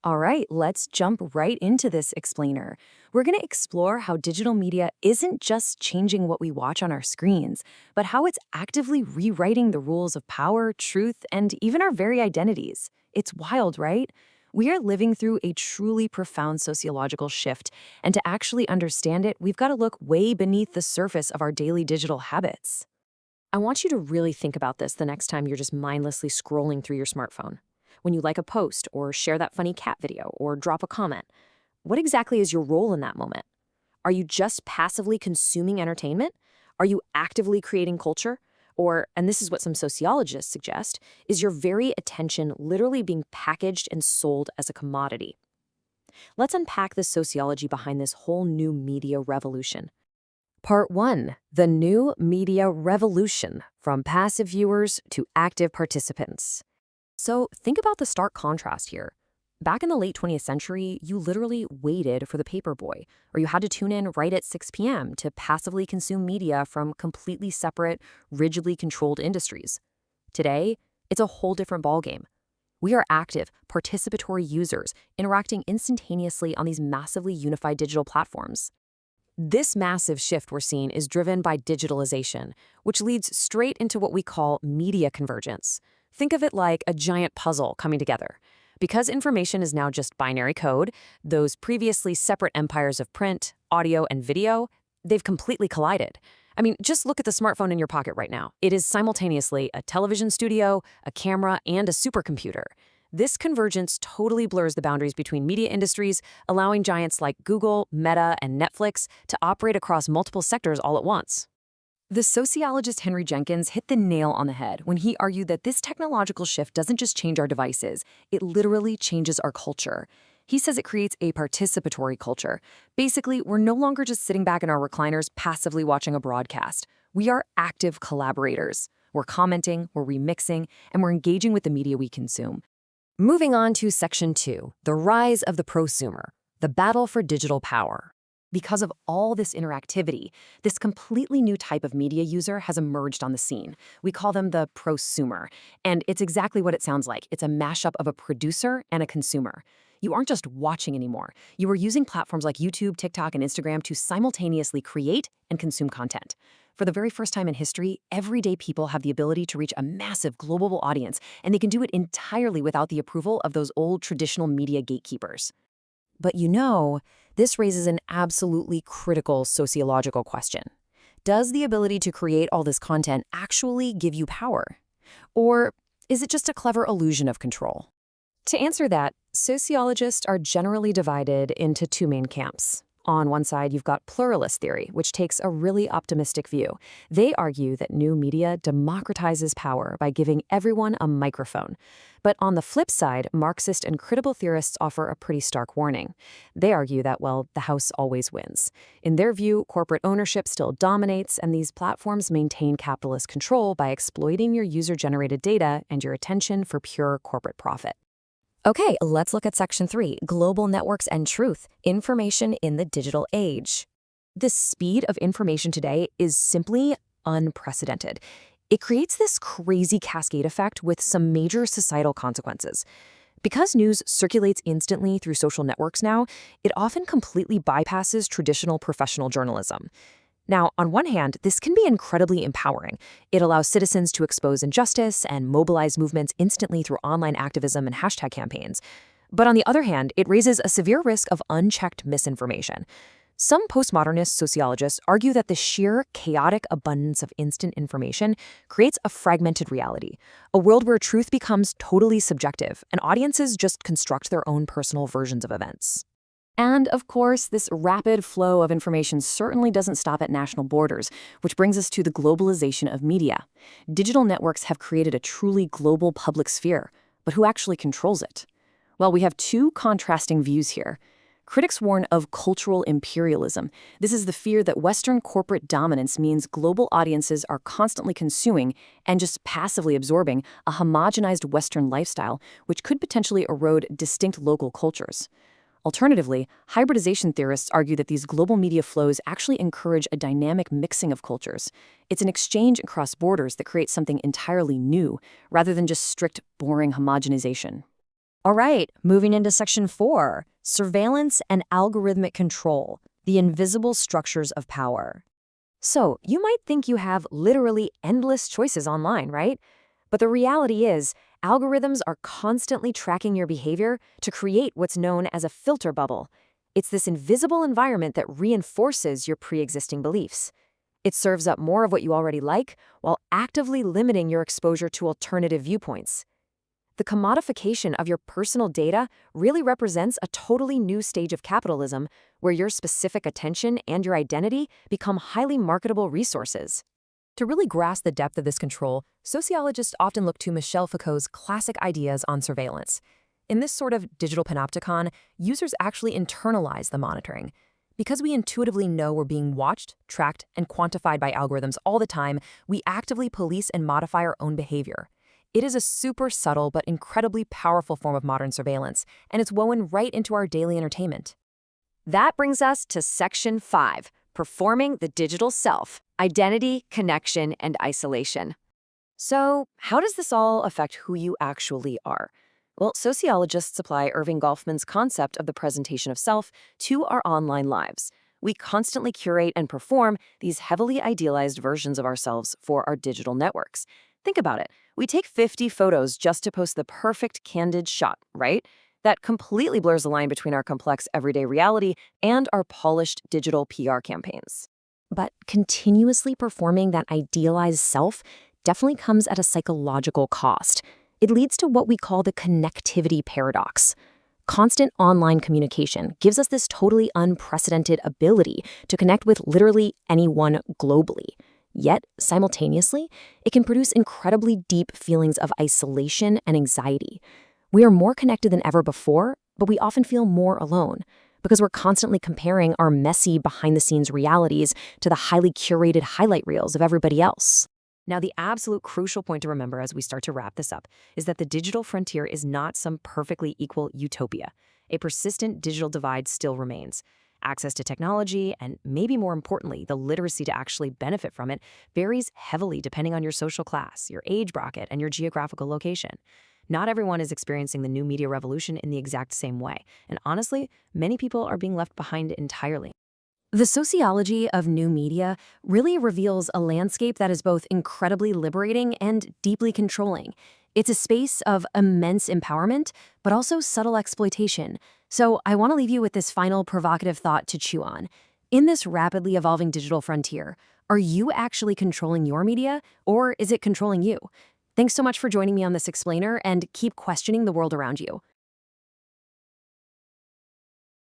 All right, let's jump right into this explainer. We're going to explore how digital media isn't just changing what we watch on our screens, but how it's actively rewriting the rules of power, truth, and even our very identities. It's wild, right? We are living through a truly profound sociological shift, and to actually understand it, we've got to look way beneath the surface of our daily digital habits. I want you to really think about this the next time you're just mindlessly scrolling through your smartphone. When you like a post or share that funny cat video or drop a comment, what exactly is your role in that moment? Are you just passively consuming entertainment? Are you actively creating culture? Or, and this is what some sociologists suggest, is your very attention literally being packaged and sold as a commodity? Let's unpack the sociology behind this whole new media revolution. Part 1. The New Media Revolution, from passive viewers to active participants. So think about the stark contrast here. Back in the late 20th century, you literally waited for the paperboy, or you had to tune in right at 6 p.m. to passively consume media from completely separate, rigidly controlled industries. Today, it's a whole different ballgame. We are active, participatory users interacting instantaneously on these massively unified digital platforms. This massive shift we're seeing is driven by digitalization, which leads straight into what we call media convergence. Think of it like a giant puzzle coming together. Because information is now just binary code, those previously separate empires of print, audio, and video, they've completely collided. I mean, just look at the smartphone in your pocket right now. It is simultaneously a television studio, a camera, and a supercomputer. This convergence totally blurs the boundaries between media industries, allowing giants like Google, Meta, and Netflix to operate across multiple sectors all at once. The sociologist Henry Jenkins hit the nail on the head when he argued that this technological shift doesn't just change our devices, it literally changes our culture. He says it creates a participatory culture. Basically, we're no longer just sitting back in our recliners passively watching a broadcast. We are active collaborators. We're commenting, we're remixing, and we're engaging with the media we consume. Moving on to Section 2, the rise of the prosumer, the battle for digital power. Because of all this interactivity, this completely new type of media user has emerged on the scene. We call them the prosumer, and it's exactly what it sounds like. It's a mashup of a producer and a consumer. You aren't just watching anymore. You are using platforms like YouTube, TikTok, and Instagram to simultaneously create and consume content. For the very first time in history, everyday people have the ability to reach a massive global audience, and they can do it entirely without the approval of those old traditional media gatekeepers. But this raises an absolutely critical sociological question. Does the ability to create all this content actually give you power? Or is it just a clever illusion of control? To answer that, sociologists are generally divided into two main camps. On one side, you've got pluralist theory, which takes a really optimistic view. They argue that new media democratizes power by giving everyone a microphone. But on the flip side, Marxist and critical theorists offer a pretty stark warning. They argue that, well, the house always wins. In their view, corporate ownership still dominates, and these platforms maintain capitalist control by exploiting your user-generated data and your attention for pure corporate profit. Okay, let's look at Section 3, Global Networks and Truth, Information in the Digital Age. The speed of information today is simply unprecedented. It creates this crazy cascade effect with some major societal consequences. Because news circulates instantly through social networks now, it often completely bypasses traditional professional journalism. Now, on one hand, this can be incredibly empowering. It allows citizens to expose injustice and mobilize movements instantly through online activism and hashtag campaigns. But on the other hand, it raises a severe risk of unchecked misinformation. Some postmodernist sociologists argue that the sheer chaotic abundance of instant information creates a fragmented reality, a world where truth becomes totally subjective and audiences just construct their own personal versions of events. And, of course, this rapid flow of information certainly doesn't stop at national borders, which brings us to the globalization of media. Digital networks have created a truly global public sphere, but who actually controls it? Well, we have two contrasting views here. Critics warn of cultural imperialism. This is the fear that Western corporate dominance means global audiences are constantly consuming and just passively absorbing a homogenized Western lifestyle, which could potentially erode distinct local cultures. Alternatively, hybridization theorists argue that these global media flows actually encourage a dynamic mixing of cultures. It's an exchange across borders that creates something entirely new, rather than just strict, boring homogenization. All right, moving into section 4, surveillance and algorithmic control, the invisible structures of power. So, you might think you have literally endless choices online, right? But the reality is, algorithms are constantly tracking your behavior to create what's known as a filter bubble. It's this invisible environment that reinforces your pre-existing beliefs. It serves up more of what you already like while actively limiting your exposure to alternative viewpoints. The commodification of your personal data really represents a totally new stage of capitalism where your specific attention and your identity become highly marketable resources. To really grasp the depth of this control, sociologists often look to Michel Foucault's classic ideas on surveillance. In this sort of digital panopticon, users actually internalize the monitoring. Because we intuitively know we're being watched, tracked, and quantified by algorithms all the time, we actively police and modify our own behavior. It is a super subtle but incredibly powerful form of modern surveillance, and it's woven right into our daily entertainment. That brings us to Section 5, Performing the Digital Self, Identity, Connection, and Isolation. So, how does this all affect who you actually are? Well, sociologists apply Irving Goffman's concept of the presentation of self to our online lives. We constantly curate and perform these heavily idealized versions of ourselves for our digital networks. Think about it. We take 50 photos just to post the perfect candid shot, right? That completely blurs the line between our complex everyday reality and our polished digital PR campaigns. But continuously performing that idealized self definitely comes at a psychological cost. It leads to what we call the connectivity paradox. Constant online communication gives us this totally unprecedented ability to connect with literally anyone globally. Yet, simultaneously, it can produce incredibly deep feelings of isolation and anxiety. We are more connected than ever before, but we often feel more alone because we're constantly comparing our messy behind-the-scenes realities to the highly curated highlight reels of everybody else. Now, the absolute crucial point to remember as we start to wrap this up is that the digital frontier is not some perfectly equal utopia. A persistent digital divide still remains. Access to technology, and maybe more importantly, the literacy to actually benefit from it, varies heavily depending on your social class, your age bracket, and your geographical location. Not everyone is experiencing the new media revolution in the exact same way, and honestly, many people are being left behind entirely. The sociology of new media really reveals a landscape that is both incredibly liberating and deeply controlling. It's a space of immense empowerment, but also subtle exploitation. So I want to leave you with this final provocative thought to chew on. In this rapidly evolving digital frontier, are you actually controlling your media, or is it controlling you? Thanks so much for joining me on this explainer, and keep questioning the world around you.